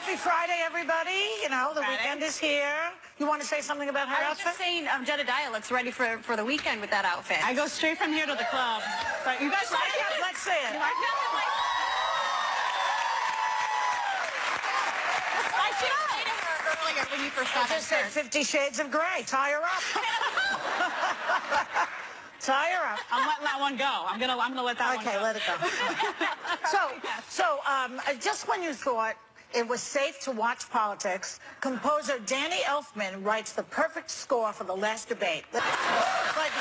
Happy Friday, everybody. You know, the weekend is here. You want to say something about her I was outfit? just saying, Jedediah looks ready for the weekend with that outfit. I go straight from here to the club. So you guys like it? Let's see it. I should have said to her earlier when you first saw I just said 50 Shades of Grey. Tie her up. Tie her up. I'm letting that one go. I'm gonna let that one go. Okay, let it go. Just when you thought it was safe to watch politics, composer Danny Elfman writes the perfect score for the last debate. It's like,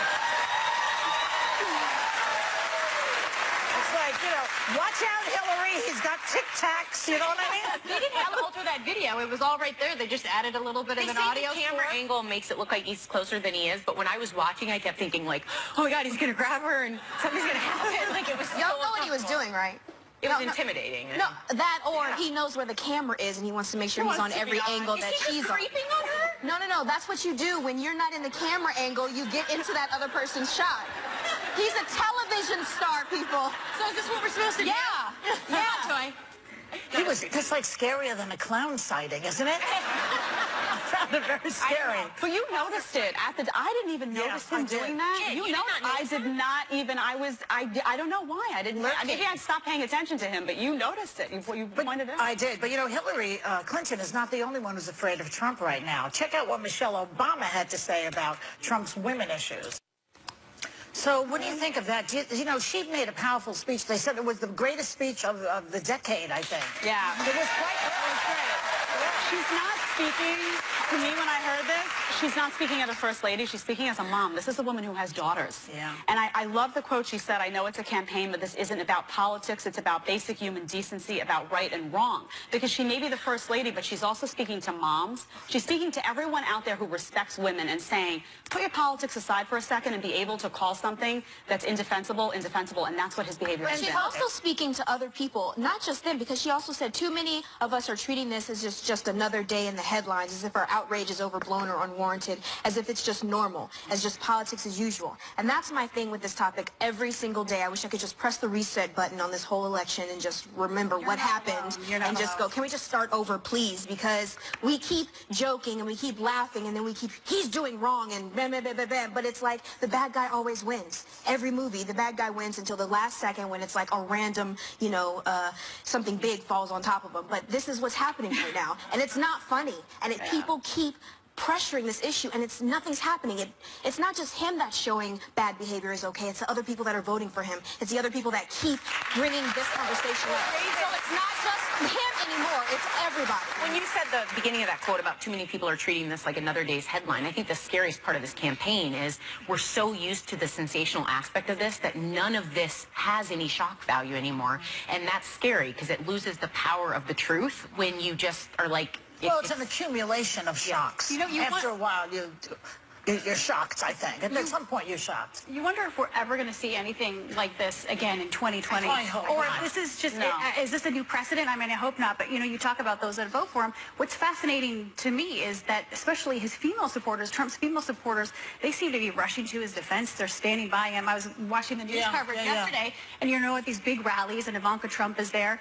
you know, watch out, Hillary. He's got tic-tacs. You know what I mean? They didn't have to alter that video. It was all right there. They just added a little bit of an audio the camera angle makes it look like he's closer than he is, but when I was watching, I kept thinking, like, oh my God, he's going to grab her and something's going to happen. Like, it was so Y'all know what he was doing, right? It was intimidating. No, that or he knows where the camera is and he wants to make sure he's on every angle that she's on. Creeping on her? No. That's what you do. When you're not in the camera angle, you get into that other person's shot. He's a television star, people. So is this what we're supposed to do? Yeah. Joy. He was just like scarier than a clown sighting, isn't it? I found it very scary. But you noticed it I didn't even notice him doing that. Yeah, you did know, not I did not even. I don't know why I didn't. Maybe I stopped paying attention to him, but you noticed it. You pointed it out. I did, but you know, Hillary Clinton is not the only one who's afraid of Trump right now. Check out what Michelle Obama had to say about Trump's women issues. So what do you think of that? You know, she made a powerful speech. They said it was the greatest speech of the decade, I think. Yeah. It was quite great. She's not speaking, to me when I heard this, she's not speaking as a first lady, she's speaking as a mom. This is a woman who has daughters. Yeah. And I love the quote she said, I know it's a campaign, but this isn't about politics, it's about basic human decency, about right and wrong. Because she may be the first lady, but she's also speaking to moms. She's speaking to everyone out there who respects women and saying, put your politics aside for a second and be able to call something that's indefensible, and that's what his behavior has And been. she's also speaking to other people, not just them, because she also said too many of us are treating this as just another day in the headlines, as if our outrage is overblown or unwarranted, as if it's just normal, as just politics as usual. And that's my thing with this topic every single day. I wish I could just press the reset button on this whole election and just remember what happened and just go, can we just start over, please? Because we keep joking and we keep laughing and then we keep, he's doing wrong and bam, bam, bam, bam, bam. But it's like the bad guy always wins. Every movie, the bad guy wins until the last second when it's like a random, you know, something big falls on top of him. But this is what's happening right now. And it's not funny. And people keep pressuring this issue, and nothing's happening. It's not just him that's showing bad behavior is okay. It's the other people that are voting for him. It's the other people that keep bringing this conversation up. So it's not just him anymore. It's everybody. When you said the beginning of that quote about too many people are treating this like another day's headline, I think the scariest part of this campaign is we're so used to the sensational aspect of this that none of this has any shock value anymore. And that's scary because it loses the power of the truth when you just are like, Well, it's an accumulation of shocks. You know, after a while, you're shocked, I think. And at some point, you're shocked. You wonder if we're ever going to see anything like this again in 2020. I hope or not. if this is just, is this a new precedent? I mean, I hope not. But, you know, you talk about those that vote for him. What's fascinating to me is that especially his female supporters, Trump's female supporters, they seem to be rushing to his defense. They're standing by him. I was watching the news coverage yesterday, and you know, at these big rallies, and Ivanka Trump is there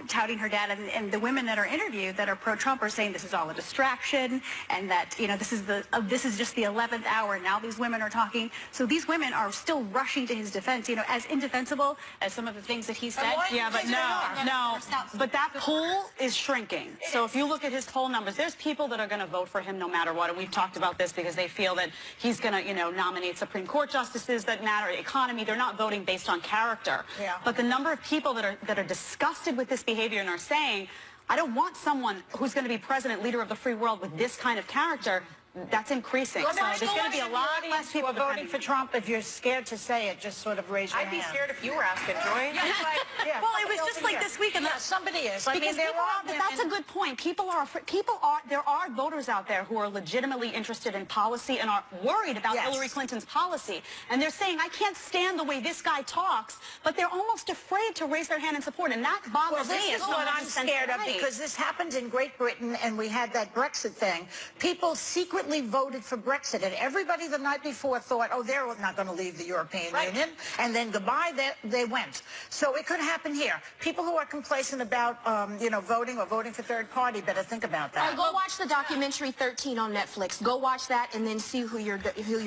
touting her dad. And the women that are interviewed that are pro-Trump are saying this is all a distraction and that, you know, this is just the 11th hour, and now these women are talking. So these women are still rushing to his defense, you know, as indefensible as some of the things that he said. Yeah, but no. But that pool is shrinking. So if you look at his poll numbers, there's people that are going to vote for him no matter what. And we've talked about this because they feel that he's going to, you know, nominate Supreme Court justices that matter, economy. They're not voting based on character. Yeah. But the number of people that are disgusted with this behavior and are saying, I don't want someone who's going to be president, leader of the free world with this kind of character. That's increasing. Well, so there's going to be a lot less people voting for Trump. If you're scared to say it, just sort of raise your hand. I'd be scared if you were asking, Joy. Well, it was just like this week. And somebody is. I mean, because that's a good point. There are voters out there who are legitimately interested in policy and are worried about Hillary Clinton's policy. And they're saying, I can't stand the way this guy talks, but they're almost afraid to raise their hand in support. And that bothers me. This is what I'm scared of, because this happened in Great Britain, and we had that Brexit thing. People secretly secretly voted for Brexit. And everybody the night before thought, oh, they're not going to leave the European Union. And then goodbye, they went. So it could happen here. People who are complacent about, voting or voting for third party better think about that. Go watch the documentary 13 on Netflix. Go watch that and then see who you're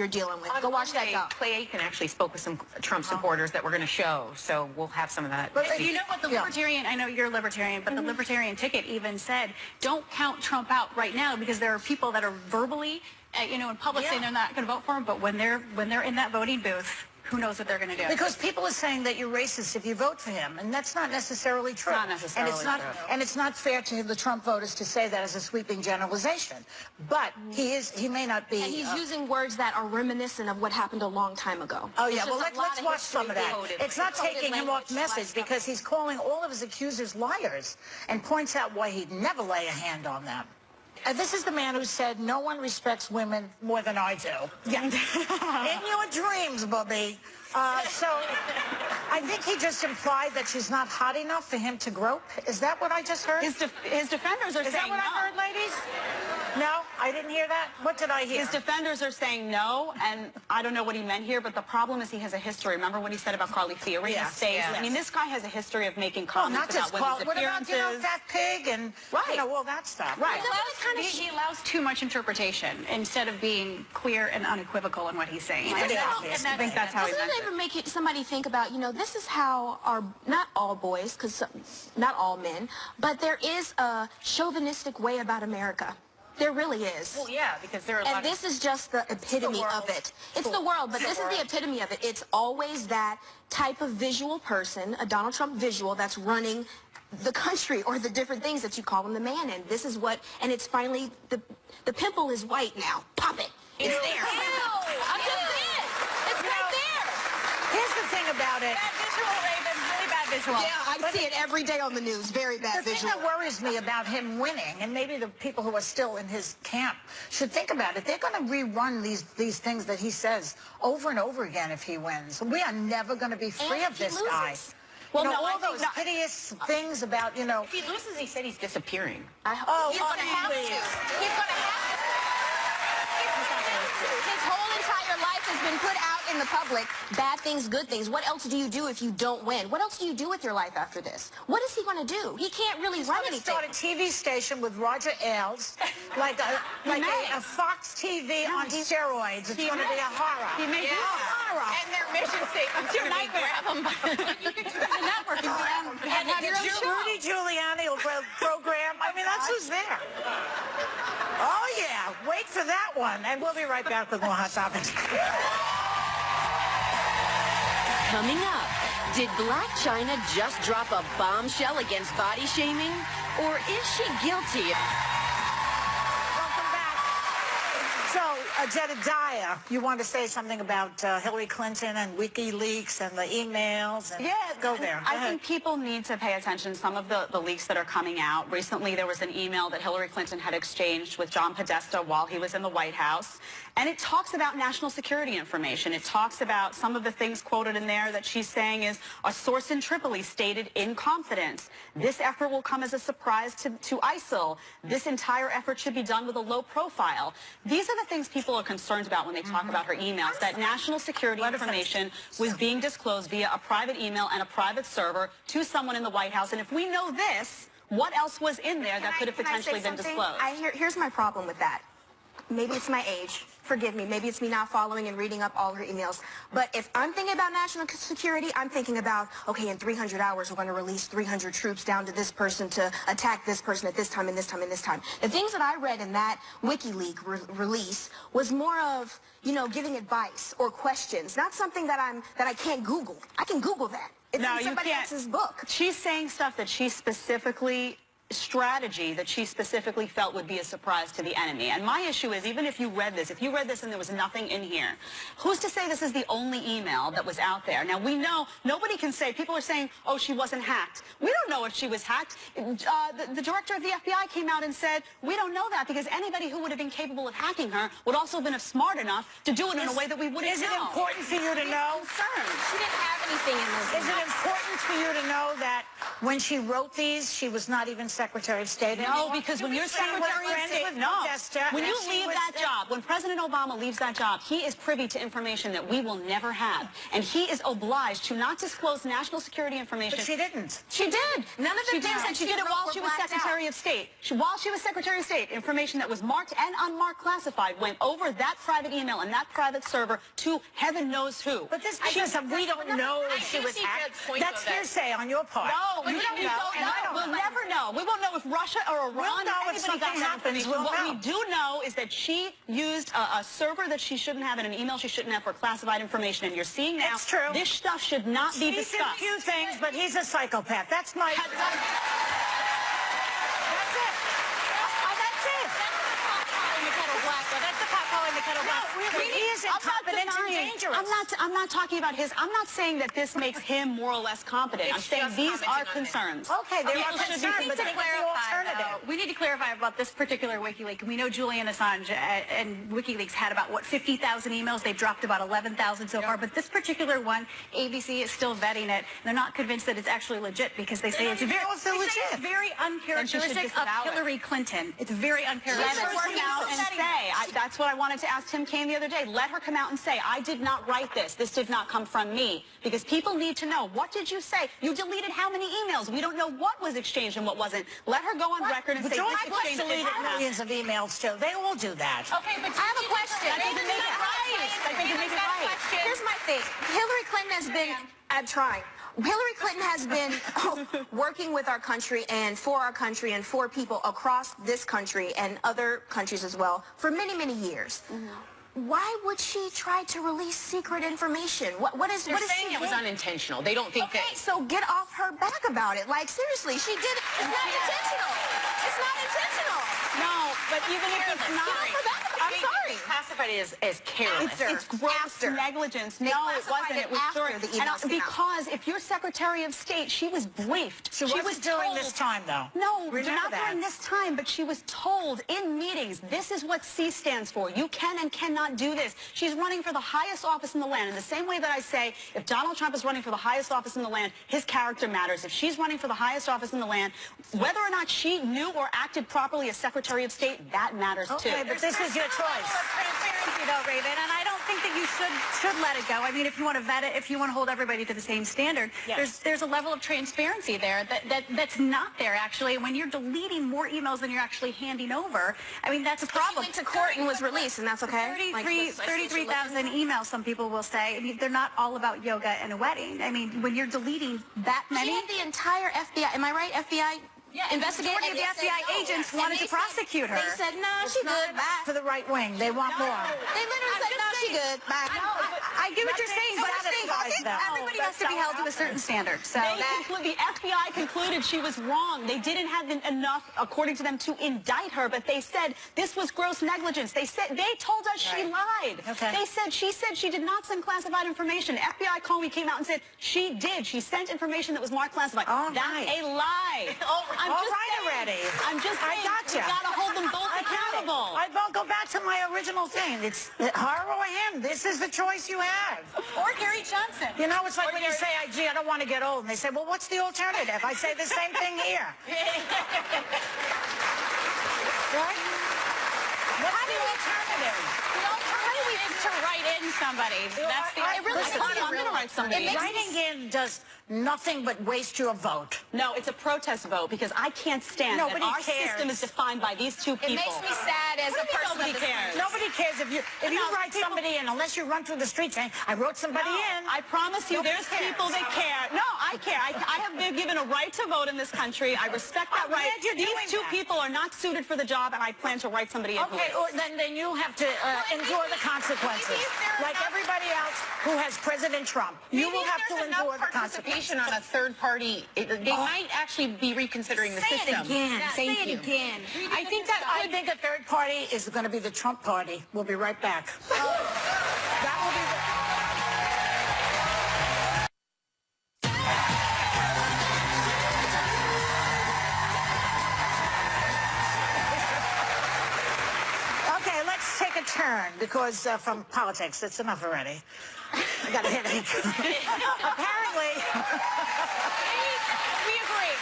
dealing with. Go watch that doc. Clay Aiken actually spoke with some Trump supporters that we're going to show, so we'll have some of that. But you know what, the libertarian, I know you're a libertarian, but the libertarian ticket even said, don't count Trump out right now, because there are people that are verbally, in public saying they're not going to vote for him, but when they're in that voting booth, who knows what they're going to do? Because people are saying that you're racist if you vote for him, and that's not necessarily true. It's not necessarily true. And it's not fair to the Trump voters to say that as a sweeping generalization. But he may not be. And he's using words that are reminiscent of what happened a long time ago. Oh, yeah. Well, let's watch some of that. It's not taking him off message, because he's calling all of his accusers liars and points out why he'd never lay a hand on them. This is the man who said, no one respects women more than I do. Yeah. In your dreams, Bobby. So I think he just implied that she's not hot enough for him to grope. Is that what I just heard? His defenders are Is saying that what no. I heard, ladies? No, I didn't hear that. What did I hear? His defenders are saying no, and I don't know what he meant here, but the problem is he has a history. Remember what he said about Carly Fiori? Yes, Yes. yes. I mean, this guy has a history of making Well, comments not just about women's what about, appearances. fat pig and, all that stuff. Right. He allows too much interpretation instead of being clear and unequivocal in what he's saying. I think that's how he Doesn't meant it it. ever make somebody think about, this is how our, not all boys, because not all men, but there is a chauvinistic way about America. There really is. Well, yeah, because there are a lot And this is just the epitome of it. It's the world, but this is the epitome of it. It's always that type of visual person, a Donald Trump visual, that's running the country or the different things that you call him the man in. This is what, and it's finally, the pimple is white now. Pop it. It's there. I'm just saying. It's right there. Here's the thing about it. Bad visual, Raven. Really bad visual. Yeah, I see it every day on the news. Very bad The visual. thing that worries me about him winning, and maybe the people who are still in his camp should think about it, they're going to rerun these things that he says over and over again if he wins. We are never going to be free And of if he this guy. loses. Well, all I think those hideous things about, If he loses, he said he's disappearing. He's going to have to. He's going to have to. His whole entire life has been put out in the public. Bad things, good things. What else do you do if you don't win? What else do you do with your life after this? What is he going to do? He can't really run He's anything. going to start a TV station with Roger Ailes, like a Fox TV on steroids. It's going to be a horror. He may do that. Horror. And their mission statement's going to be grab them by You can do the network and have your own show. Rudy Giuliani will program. I mean, that's who's there. Oh, yeah. Wait for that one. And we'll be right back with more Hot Topics. Coming up, did Blac Chyna just drop a bombshell against body shaming? Or is she guilty? Welcome back. So, Jedediah, you want to say something about Hillary Clinton and WikiLeaks and the emails? And go there. Go I ahead. think people need to pay attention to some of the leaks that are coming out. Recently, there was an email that Hillary Clinton had exchanged with John Podesta while he was in the White House. And it talks about national security information. It talks about some of the things quoted in there that she's saying is a source in Tripoli stated in confidence. This effort will come as a surprise to ISIL. This entire effort should be done with a low profile. These are the things people are concerned about when they talk about her emails, that national security information was being disclosed via a private email and a private server to someone in the White House. And if we know this, what else was in there that could have potentially been disclosed? Here's my problem with that. Maybe it's my age. Forgive me. Maybe it's me not following and reading up all her emails. But if I'm thinking about national security, I'm thinking about, okay, in 300 hours, we're going to release 300 troops down to this person to attack this person at this time and this time and this time. The things that I read in that WikiLeaks release was more of, giving advice or questions, not something that I can't Google. I can Google that. It's in somebody else's book. She's saying stuff that she specifically felt would be a surprise to the enemy. And my issue is, even if you read this and there was nothing in here, who's to say this is the only email that was out there? Now, we know, nobody can say, people are saying, oh, she wasn't hacked. We don't know if she was hacked. The director of the FBI came out and said, we don't know that, because anybody who would have been capable of hacking her would also have been smart enough to do it in a way that we wouldn't know. Is it important for you to know? She didn't have anything in those Is it important for you to know that when she wrote these, she was not even Secretary of State No, anymore? because when you're She was Secretary of friends State, with no. Podesta, When you and she leave was that job, when President Obama leaves that job, he is privy to information that we will never have. And he is obliged to not disclose national security information. But she didn't. She did. None of the She did, things and she she did it wrote while were she was blacked Secretary of State. While she was Secretary of State, information that was marked and unmarked classified went over that private email and that private server to heaven knows who. But this because we don't know if she was hacked. That's hearsay on your part. No, you don't know, and I don't We'll know. never know. We won't know if Russia or Iran We'll know or if anybody something got that happens, information. we'll What know. we do know is that she used a server that she shouldn't have and an email she shouldn't have for classified information. And you're seeing now, It's true. this stuff should not be He's in a discussed. few things, but he's a psychopath. That's my... That's it. That's it. That's the pot calling the kettle black. He is incompetent and dangerous. I'm not talking about his. I'm not saying that this makes him more or less competent. I'm saying these are concerns. Okay, there are People should be concerns, but considered. think of the alternative. We need to clarify about this particular WikiLeaks. We know Julian Assange and WikiLeaks had about, what, 50,000 emails. They've dropped about 11,000 so far. But this particular one, ABC is still vetting it. They're not convinced that it's actually legit because they say it's very, know if they're legit. it's very uncharacteristic of disavow it. Hillary Clinton. It's very Let uncharacteristic. her come out and say, that's what I wanted to ask Tim Kaine the other day. Let her come out and say, I did not write this. This did not come from me. Because people need to know, what did you say? You deleted how many emails? We don't know what was exchanged and what wasn't. Let her go on record and But say, George this Bush exchange deleted didn't happen. millions of emails, too. They all do that. Okay, but I have a question. That doesn't make it right. That doesn't make it right. Here's my thing. Hillary Clinton has been, I'm trying. Hillary Clinton has been working with our country and for people across this country and other countries as well for many, many years. Why would she try to release secret information? What is They're what is saying she it was doing? unintentional. They don't think Okay, that... so get off her back about it. Like, seriously, she did it. It's not intentional. It's not intentional. No, but even if it's Get not... off her back about it. I'm sorry. Classified as careless. It's gross After. negligence. They No, it classified wasn't. it It was after during. the emails came out. Because if you're Secretary of State, she was briefed. She wasn't during this time, though. No, Remember not that. during this time, but she was told in meetings, this is what C stands for. You can and cannot do this. She's running for the highest office in the land. In the same way that I say, if Donald Trump is running for the highest office in the land, his character matters. If she's running for the highest office in the land, whether or not she knew or acted properly as Secretary of State, that matters too. Okay, but this is your choice. Transparency, though, Raven, and I don't think that you should let it go. I mean, if you want to vet it, if you want to hold everybody to the same standard, there's a level of transparency there that's not there actually. When you're deleting more emails than you're actually handing over, I mean, that's a She problem. went to court and was released, and that's okay. 33,000 emails, some people will say. I mean, they're not all about yoga and a wedding. I mean, when you're deleting that She many, had the entire FBI. Am I right? FBI. Investigator. majority of the FBI agents wanted to prosecute her. They said, no, she good. Bye. For the right wing. They want more. They literally said, no, she good. Bye. I get what you're saying, but satisfies them. everybody has to be held to a certain standard. So The FBI concluded she was wrong. They didn't have enough, according to them, to indict her, but they said this was gross negligence. They told us she lied. Okay. She said she did not send classified information. FBI Comey came out and said she did. She sent information that was marked classified. All That's right. a lie. I'm All just right saying. already. I'm just I saying. gotcha. You gotta hold them both I got it. accountable. I won't go back to my original thing. It's her or him. This is the choice you have. or Gary Johnson. You know, it's like when you say, gee, I don't want to get old. And they say, well, what's the alternative? I say the same thing here. Right? What's the alternative? To write in somebody. That's the I really I'm going to write somebody. Writing in does nothing but waste your vote. No, it's a protest vote because I can't stand that Nobody our cares. system is defined by these two people. It makes me sad as a person Nobody of this cares. Nobody cares if you write somebody in, unless you run through the street saying, I wrote somebody in. I promise you, Nobody there's cares. people that care. No, I care. I have been given a right to vote in this country. I respect that I'm right. glad you're These doing two that. people are not suited for the job, and I plan to write somebody in. who Okay, is. or then you have to endure the consequences. Like everybody else who has President Trump. You will have to endure the consequences. Participation on a third party, they might actually be reconsidering the system. Say it again. I think a third party is going to be the Trump party. We'll be right back. That will be Okay, let's take a turn because from politics, it's enough already. I got a headache. Apparently, We agree.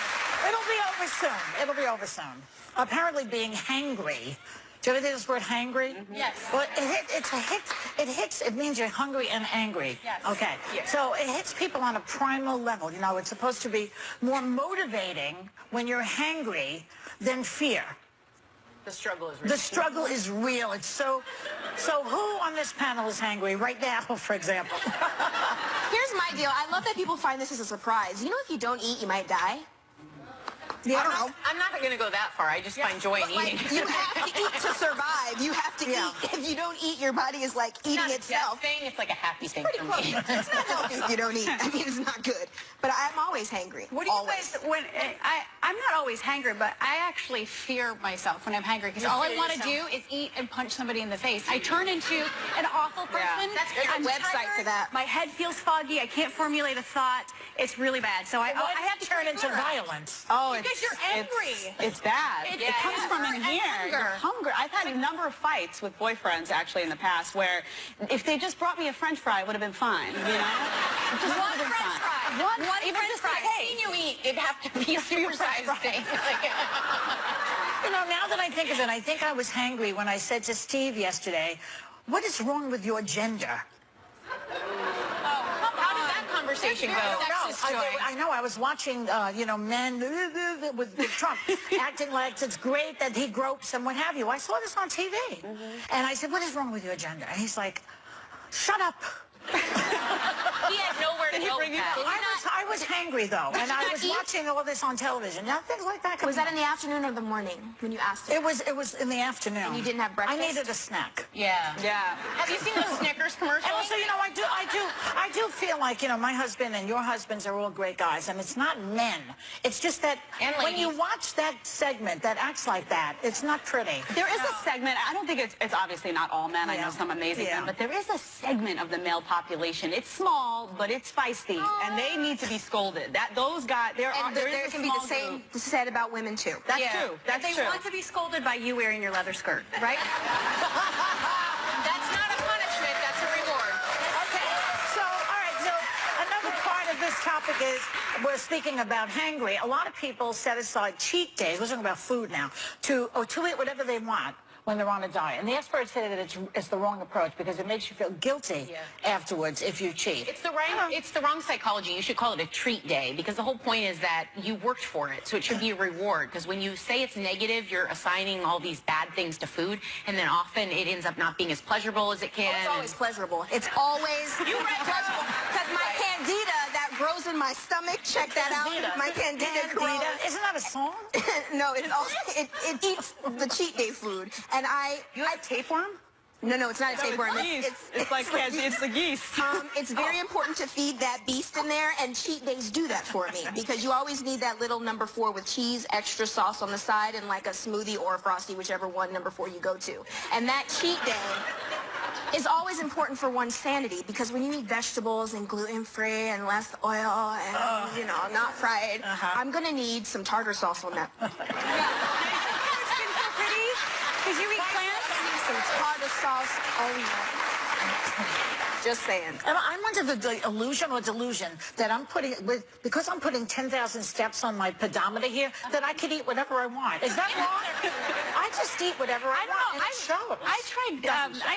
it'll be over soon. It'll be over soon. Apparently being hangry. Do you ever hear this word hangry? Yes. Well, it's a hit. It hits. It means you're hungry and angry. Yes. Okay. Yes. So it hits people on a primal level. You know, it's supposed to be more motivating when you're hangry than fear. The struggle is real. The struggle is real. It's so. So who on this panel is hangry right now, for example? Here's my deal. I love that people find this as a surprise. You know, if you don't eat, you might die. Yeah. I don't know. I'm not going to go that far. I just find joy in But, like, eating. you have to eat to survive. You have to Yeah. eat. If you don't eat, your body is like eating It's not a itself. death thing. It's like a happy thing Pretty for close. me. It's not healthy if you don't eat. I mean, it's not good. But I'm always hangry. What do you always. guys, I'm not always hangry, but I actually fear myself when I'm hangry because You all I fear want to do yourself? is eat and punch somebody in the face. I turn into an awful person. That's a I'm website tired, for that. My head feels foggy. I can't formulate a thought. It's really bad. So I have to turn into clear out. violence. Oh, Because you're angry. It's bad. It's It comes bad. from in And here. hunger. You're hungry. I've had a number of fights with boyfriends actually in the past where if they just brought me a French fry, it would have been fine. You know, it just One would have been French fine. fry. One even French just fry. a I've seen you eat. It'd have to be a supersized thing. You know, now that I think of it, I think I was hangry when I said to Steve yesterday, "What is wrong with your gender?" How did that conversation go? I know. I was watching, men with Trump acting like it's great that he gropes and what have you. I saw this on TV, and I said, "What is wrong with your gender?" And he's like, "Shut up." He had nowhere to Did he go bring with you that. I was hangry though, and I not was eat? watching all this on television. Now things like that. Was that in the afternoon or the morning when you asked him? It was in the afternoon. And you didn't have breakfast? I needed a snack. Yeah. Yeah. Have you seen those Snickers commercials? And also, I do feel like, my husband and your husbands are all great guys, and it's not men. It's just that And when you ladies. watch that segment that acts like that, it's not pretty. There is a segment, I don't think it's obviously not all men, I Yeah. know some amazing Yeah. men, but there is a segment of the male population. It's small, but it's feisty, and they need to be scolded. Those guys, there is a can be small the same group. said about women too. That's Yeah. true. That's They true. want to be scolded by you wearing your leather skirt, right? That's not a punishment. That's a reward. Okay, so, all right, so another part of this topic is, we're speaking about hangry. A lot of people set aside cheat days, we're talking about food now, to eat whatever they want when they're on a diet. And the experts say that it's the wrong approach because it makes you feel guilty afterwards if you cheat. It's the wrong psychology. You should call it a treat day because the whole point is that you worked for it, so it should be a reward. Because when you say it's negative, you're assigning all these bad things to food, and then often it ends up not being as pleasurable as it can. It's always pleasurable. It's always pleasurable. Because my candida that grows in my stomach, check that out. My candida grows. Isn't that a song? No, it eats the cheat day food. And You have tapeworm? No, it's not a tapeworm. It's the geese. It's very important to feed that beast in there, and cheat days do that for me because you always need that little number 4 with cheese, extra sauce on the side, and like a smoothie or a Frosty, whichever one number 4 you go to. And that cheat day is always important for one's sanity because when you eat vegetables and gluten-free and less oil and, not fried, I'm going to need some tartar sauce on that. It's been so pretty because you eat plants. Some tartar sauce only. Just saying. And I'm under the illusion or delusion that because I'm putting 10,000 steps on my pedometer here, that I could eat whatever I want. Is that wrong? I just eat whatever I want. And it shows. I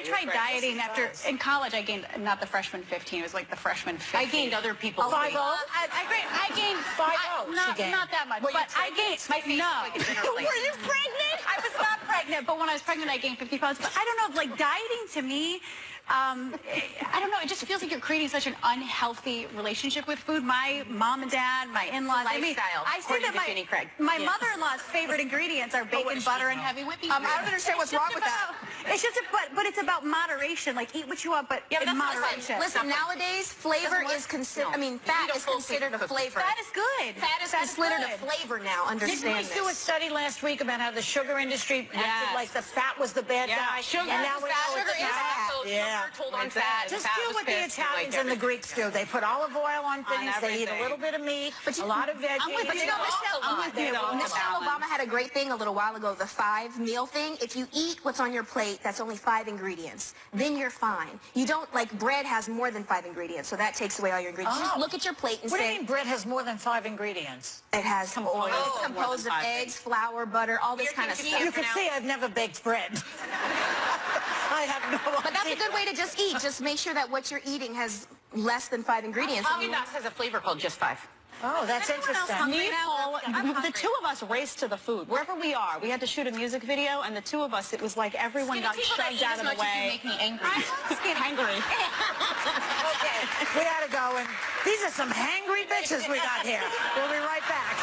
tried dieting after in college. I gained not the freshman 15. It was like the freshman 50. I gained other people's weight. 5-0? I gained 5-0 she gained. not that much, Were you but I gained. My face No. is like a dinner plate. Were you pregnant? I was not pregnant, but when I was pregnant, I gained 50 pounds. But I don't know, like dieting to me, I don't know. It just feels like you're creating such an unhealthy relationship with food. My mom and dad, my in-laws. Lifestyle, I say according that to Jenny Craig. my mother-in-law's favorite ingredients are bacon, butter, and heavy whipping cream. I don't understand what's wrong with that. It's just, but it's about moderation. Like eat what you want, but in moderation. Listen, nowadays, flavor is considered, fat is considered a flavor. That is good. Fat is considered a flavor now, Didn't understand we do a this. study last week about how the sugar industry acted like the fat was the bad guy? Sugar and is now we fat. know it's Sugar is fat. fat. Yeah. Yeah. Told on Exactly. fat. Just Fat do was what the pissed, like Italians and the everything. Greeks do. They put olive oil on things. They eat a everything. little bit of meat, a lot of veggies. But you know, Michelle, I'm with you. Michelle Obama had a great thing a little while ago, the 5-meal thing. If you eat what's on your plate, that's only 5 ingredients, then you're fine. You don't, like, bread has more than 5 ingredients, so that takes away all your ingredients. Just Oh. look at your plate and What do you say, mean bread has more than 5 ingredients? it has oil. It's more composed than of 5 eggs, flour, butter, all this Weird kind of thing to stuff. You can see I've never baked bread. I have no idea. But that's a good way to just eat. Just make sure that what you're eating has less than 5 ingredients. Haagen-Dazs has a flavor called Just 5. Oh, that's interesting. The two of us raced to the food. Wherever we are, we had to shoot a music video, and the two of us, it was like everyone got shoved out of the way. make me angry. Get hungry. Okay, we gotta go. And these are some hangry bitches we got here. We'll be right back.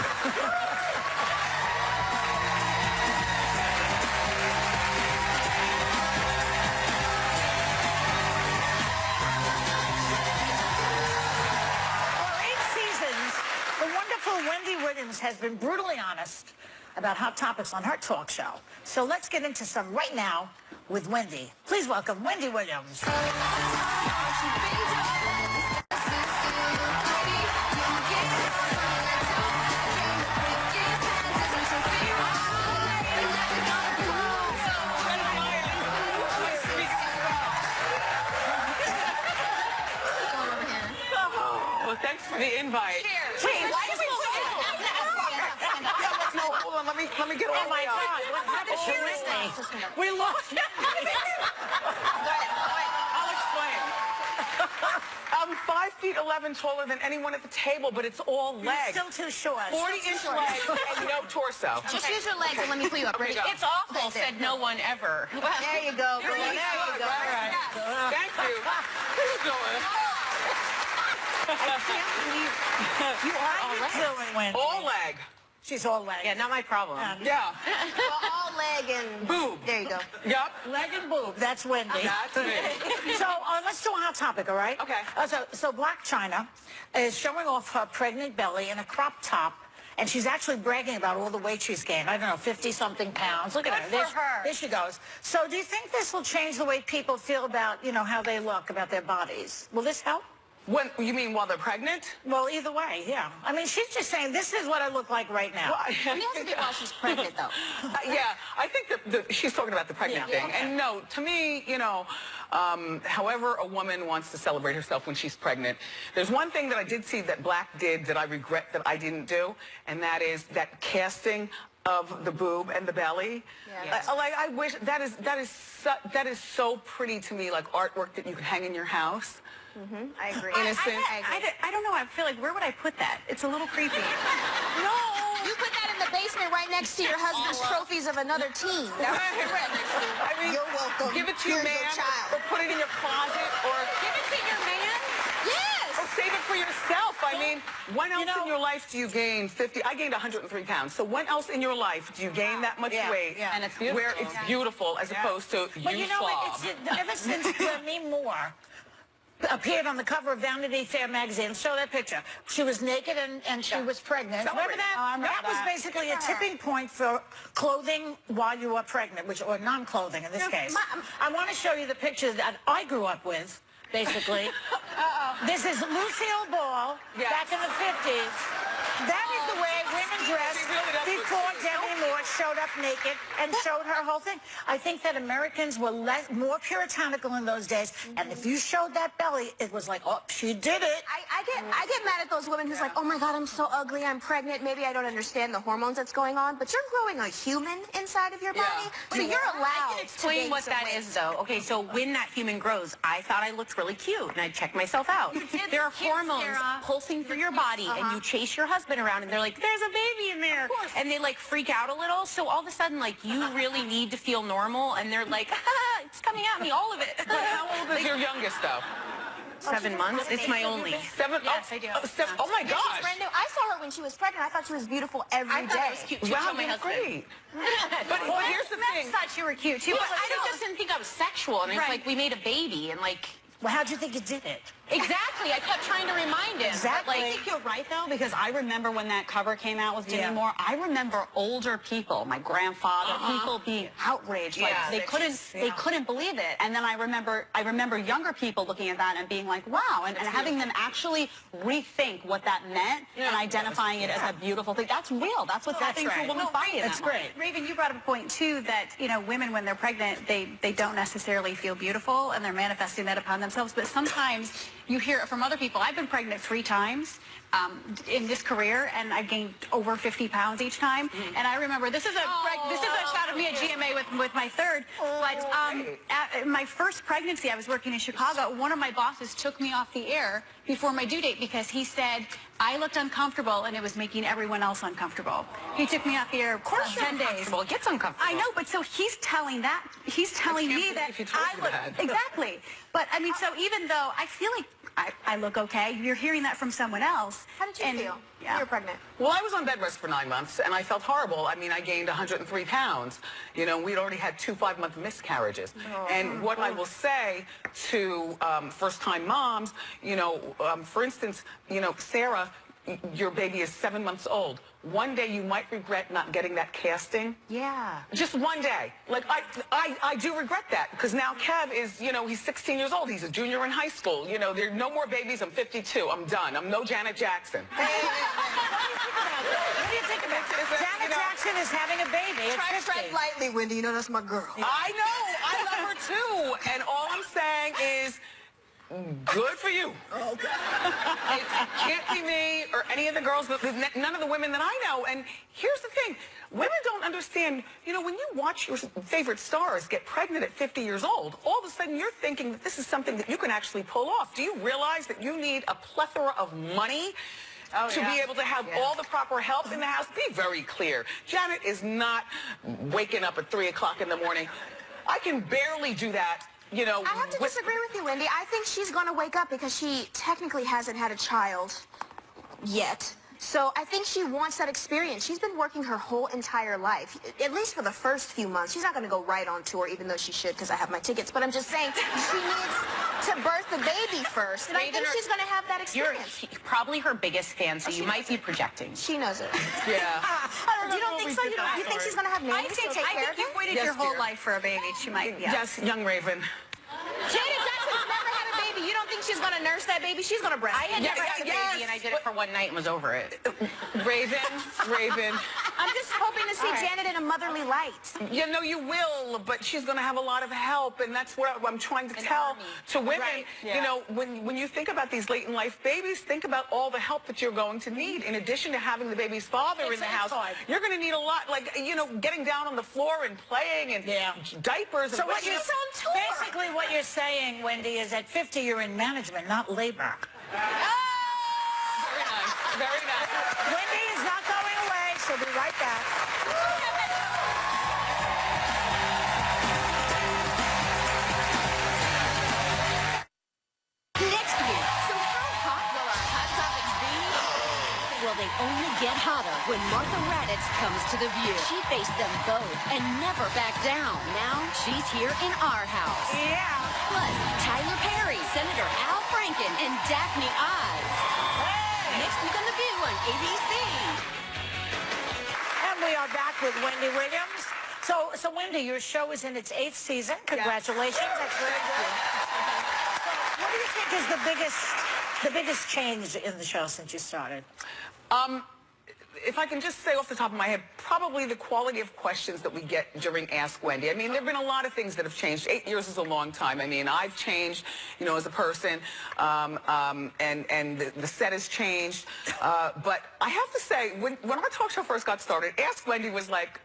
For 8 seasons, the wonderful Wendy Williams has been brutally honest about hot topics on her talk show. So let's get into some right now with Wendy. Please welcome Wendy Williams. Well, thanks for the invite. Wait, why did we No, hold on. Let me get all Oh the my way up. God, what happened to Wendy? We lost. I'll explain. I'm 5'11" taller than anyone at the table, but it's all legs. Still too short. 40-inch legs and no torso. Just use your legs and let me pull you up. Ready? There you go. It's awful, said no one ever. There you go. There you go. Thank you. How you doing? You are all doing, Wendy. All leg. She's all leg. Yeah, not my problem. Yeah. Well, all leg and Boob. There you go. Yup. Leg and boob. That's Wendy. That's me. So let's do a hot topic, all right? Okay. So Black China is showing off her pregnant belly in a crop top, and she's actually bragging about all the weight she's gained. I don't know, 50-something pounds. Look at her. Good for her. There she goes. So do you think this will change the way people feel about, how they look, about their bodies? Will this help? When you mean while they're pregnant? Well, either way, yeah. I mean, she's just saying, this is what I look like right now. Well, It has to be while she's pregnant, though. Yeah, I think that she's talking about the pregnant thing. okay. And no, to me, however a woman wants to celebrate herself when she's pregnant, there's one thing that I did see that Black did that I regret that I didn't do, and that is that casting of the boob and the belly. Yes. Like I wish that is so pretty to me, like artwork that you could hang in your house. I agree. Innocent. I don't know. I feel like, where would I put that? It's a little creepy. No, you put that in the basement right next to your husband's trophies of another team. That's what you put next to. I mean, You're welcome. give it to your Here's man, your child. or put it in your closet, or Give it to your man? Yes. or save it for yourself. I mean, when else in your life do you gain 50? I gained 103 pounds. So when else in your life do you gain that much weight? yeah. And it's beautiful. Where it's beautiful as opposed to But you you know slob. what? Ever since Demi Moore appeared on the cover of Vanity Fair magazine, show that picture. She was naked and she was pregnant. Remember Celebrate. that? Oh, I remember that was that. basically a tipping point for clothing while you are pregnant, or non-clothing in this No, case. my- I want to show you the picture that I grew up with, basically. This is Lucille Ball Yes. back in the 50s. That is the way women dressed She really does look before so Demi Moore showed up naked and showed her whole thing. I think that Americans were more puritanical in those days, and if you showed that belly, it was like, oh, she did it. I get mad at those women who's like, oh my God, I'm so ugly, I'm pregnant. Maybe I don't understand the hormones that's going on, but you're growing a human inside of your body, so you're allowed I can explain to gain what some that weight. is, though. Okay, so when that human grows, I thought I looked really cute, and I checked myself out. There are hormones Sarah. pulsing through your body, and you chase your husband around, and they're like, there's a baby in there. And they, like, freak out a little. So all of a sudden, like, you really need to feel normal, and they're like, it's coming at me, all of it. But how old is your youngest, though? 7 months. It's my only. 7? Yes, I do. Oh my She's gosh. brand new. I saw her when she was pregnant. I thought she was beautiful every day. I thought it was cute. Too. Wow, Show my that's husband. great. But here's the thing. thought you were cute, too. Well, I just didn't think I was sexual, and it's Right. like we made a baby, and like. Well, how'd you think you did it? Exactly. I kept trying to remind him. Exactly. But, I think you're right, though, because I remember when that cover came out with Demi Yeah. Moore, I remember older people, my grandfather, people being outraged. Like, Yeah. they couldn't believe it. And then I remember younger people looking at that and being like, wow, and having them actually rethink what that meant and identifying it as a beautiful thing. That's real. That's what's happening to a woman's body. That's great. Raven, you brought up a point, too, that, women, when they're pregnant, they don't necessarily feel beautiful, and they're manifesting that upon themselves. But sometimes you hear it from other people. I've been pregnant 3 times in this career, and I've gained over 50 pounds each time. And I remember, this is a shot of me at GMA with my third. But at my first pregnancy, I was working in Chicago. One of my bosses took me off the air before my due date because he said I looked uncomfortable and it was making everyone else uncomfortable. He took me off the air. Of course, 10 days. It gets uncomfortable. I know, but so he's telling me that I look exactly. But I mean, so even though I feel like I look okay, you're hearing that from someone else. How did you feel when you were pregnant? Well, I was on bed rest for 9 months, and I felt horrible. I mean, I gained 103 pounds. We'd already had 2 5-month miscarriages. And what I will say to first-time moms, for instance, Sarah, your baby is 7 months old. One day you might regret not getting that casting. Yeah. Just one day. Like, I do regret that, because now Kev is, he's 16 years old. He's a junior in high school. There are no more babies. I'm 52. I'm done. I'm no Janet Jackson. What do you think about Janet Jackson is having a baby at 50? Tread lightly, Wendy. That's my girl. I know. I love her, too. And all I'm saying is, good for you. Okay. It can't be me or any of the girls, none of the women that I know. And here's the thing. Women don't understand, when you watch your favorite stars get pregnant at 50 years old, all of a sudden you're thinking that this is something that you can actually pull off. Do you realize that you need a plethora of money to be able to have all the proper help in the house? Be very clear. Janet is not waking up at 3 o'clock in the morning. I can barely do that. I have to disagree with you, Wendy. I think she's going to wake up because she technically hasn't had a child yet. So I think she wants that experience. She's been working her whole entire life, at least for the first few months. She's not going to go right on tour, even though she should, because I have my tickets. But I'm just saying, she needs to birth the baby first. And I think she's going to have that experience. You're probably her biggest fan, so you might be projecting. She knows it. Yeah. You don't think so? You think she's going to have nannies to take care of you've it? waited your whole life for a baby. She might, Yes, young Raven. Janet Jackson's never had a baby. You don't think she's going to nurse that baby? She's going to breastfeed. I had never had a baby, and I did it for one night and was over it. Raven. I'm just hoping to see Janet in a motherly light. You will, but she's going to have a lot of help, and that's what I'm trying to tell to women. Right. When you think about these late in life babies, think about all the help that you're going to need. In addition to having the baby's father in the house, you're going to need a lot, like, getting down on the floor and playing and diapers. So and what you're basically what you're saying, Wendy, is at 50 you're in management, not labor. Very nice. Very nice. Wendy is not going away. She'll be right back. Next week, so how hot will our Hot Topics be? Well, they only get hotter when Martha Raddatz comes to The View. She faced them both and never backed down. Now she's here in our house. Yeah. Plus, Tyler Perry, Senator Al Franken, and Daphne Oz. Next week on The View on ABC. And we are back with Wendy Williams. So Wendy, your show is in its 8th season. Congratulations. That's very good. So what do you think is the biggest change in the show since you started? If I can just say off the top of my head, probably the quality of questions that we get during Ask Wendy. I mean, there have been a lot of things that have changed. 8 years is a long time. I mean, I've changed, as a person, and the set has changed. But I have to say, when our talk show first got started, Ask Wendy was like,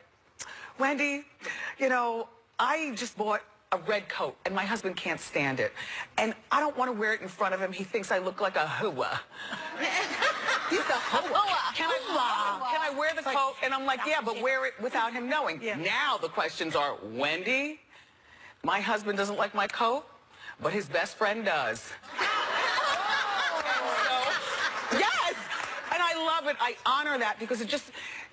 Wendy, I just bought a red coat, and my husband can't stand it. And I don't want to wear it in front of him. He thinks I look like a hooah. He's a hooah. Can I wear the coat? And I'm like, yeah, but wear it without him knowing. Yeah. Now the questions are, Wendy, my husband doesn't like my coat, but his best friend does. Yes! And I love it. I honor that because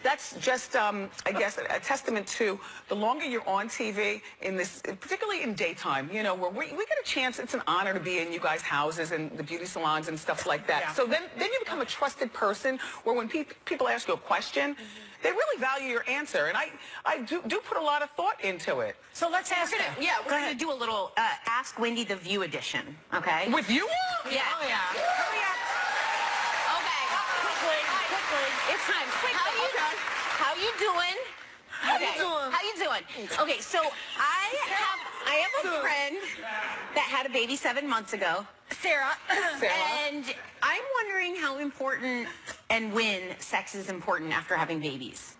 that's just, I guess, a testament to the longer you're on TV, in this, particularly in daytime, you know, where we get a chance. It's an honor to be in you guys' houses and the beauty salons and stuff like that. Yeah. So then you become a trusted person where when people ask you a question, they really value your answer. And I do put a lot of thought into it. So let's ask her. We're going to do a little Ask Wendy the View edition, okay? With you? Yeah. Oh, yeah. Hurry up. Okay. Quickly. It's time. Quick. How you doing? How you doing? Okay, so I have a friend that had a baby 7 months ago, Sarah. And I'm wondering how important and when sex is important after having babies.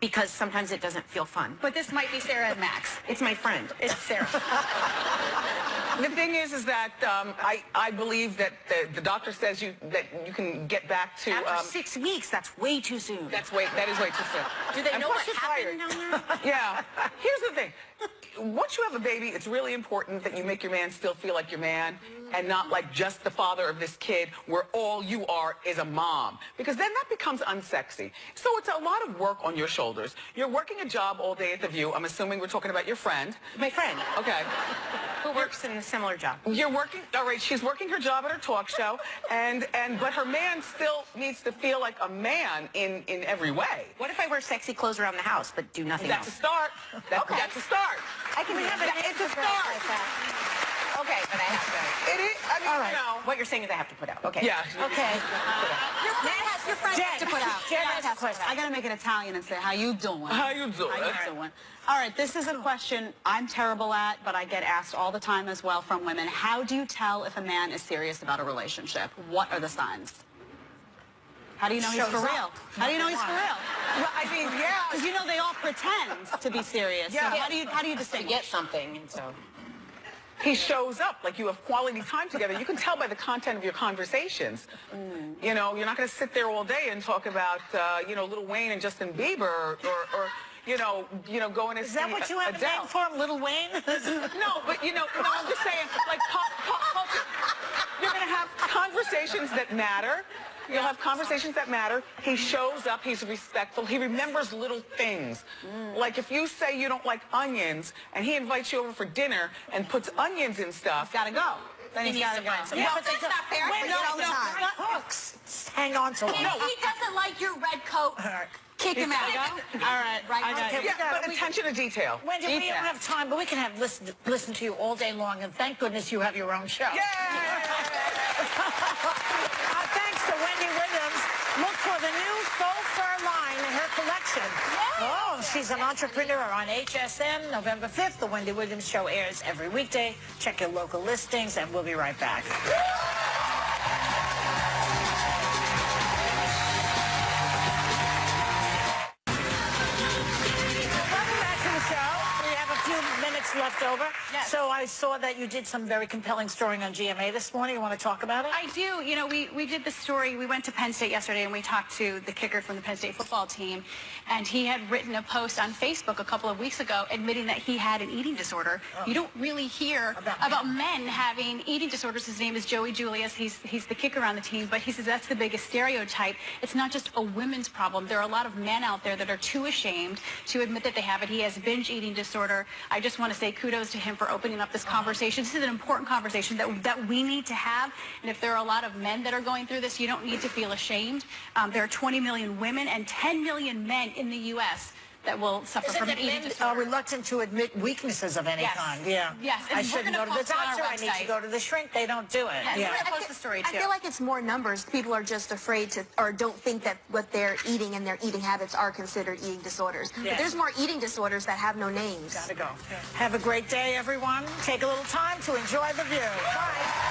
Because sometimes it doesn't feel fun. But this might be Sarah and Max. It's my friend. It's Sarah. The thing is that I believe that the doctor says that you can get back to... After 6 weeks, that's way too soon. that is way too soon. Do they And know plus what you're happened tired. down there? Yeah. Here's the thing. Once you have a baby, it's really important that you make your man still feel like your man and not like just the father of this kid where all you are is a mom. Because then that becomes unsexy. So it's a lot of work on your shoulders. You're working a job all day at The View. I'm assuming we're talking about your friend. My friend. Okay. Who works in a similar job. You're working, all right, she's working her job at her talk show, but her man still needs to feel like a man in every way. What if I wear sexy clothes around the house but do nothing That's a else? start. That's a start. I can have It's a start. Okay, but I have to. It is, I mean, All right. you know. What you're saying is I have to put out. Okay. Yeah. Okay. Your friend has to put out. Jen has a question. I gotta make it Italian and say, how you doing? How you doing? How you doing? All right, this is a question I'm terrible at, but I get asked all the time as well from women. How do you tell if a man is serious about a relationship? What are the signs? How do you know he's for Shows up. real? How do you know he's for real? Well, I mean, yeah. Because you know they all pretend to be serious. Yeah. So how do you To distinguish? get something, and so. He shows up, like you have quality time together. You can tell by the content of your conversations. You know, you're not going to sit there all day and talk about, Lil Wayne and Justin Bieber or going to see Is that what you have a Adele. name for him, Little Wayne? No, but I'm just saying, like pop culture. You're going to have conversations that matter. You'll have conversations that matter. He shows up. He's respectful. He remembers little things. Like if you say you don't like onions and he invites you over for dinner and puts onions in stuff. Gotta go. Then he's needs gotta to go. find some- Yeah, Well, that's not fair. Wait, We no, get all the no, time. it's not hooks. Hang on to him. If he doesn't like your red coat, kick him out. All right, I got Okay, you. we got But it. attention to detail. Wendy, we don't have time, but we can have listen to you all day long, and thank goodness you have your own show. Thanks to Wendy Williams. Look for the new faux fur line in her collection. Oh, she's an entrepreneur on HSN, November 5th. The Wendy Williams Show airs every weekday. Check your local listings, and we'll be right back. Welcome back to the show. We have a few minutes left over. Yes. So I saw that you did some very compelling story on GMA this morning. You want to talk about it? I do. You know, we did the story. We went to Penn State yesterday and we talked to the kicker from the Penn State football team. And he had written a post on Facebook a couple of weeks ago admitting that he had an eating disorder. You don't really hear about men having eating disorders. His name is Joey Julius. He's the kicker on the team. But he says that's the biggest stereotype. It's not just a women's problem. There are a lot of men out there that are too ashamed to admit that they have it. He has binge eating disorder. I just want to say kudos to him for opening up this conversation. This is an important conversation that we need to have. And if there are a lot of men that are going through this, you don't need to feel ashamed. There are 20 million women and 10 million men in the U.S. that will suffer Is it from that eating men disorder. are reluctant to admit weaknesses of any Yes. kind? Yeah. Yes, and I we're shouldn't gonna go to the post it on our doctor. I need to website. go to the shrink. They don't do it. Yes, Yeah. we're gonna post the story I too. feel like it's more numbers. People are just afraid to, or don't think that what they're eating and their eating habits are considered eating disorders. Yeah. But there's more eating disorders that have no names. Gotta go. Have a great day, everyone. Take a little time to enjoy the view. Bye.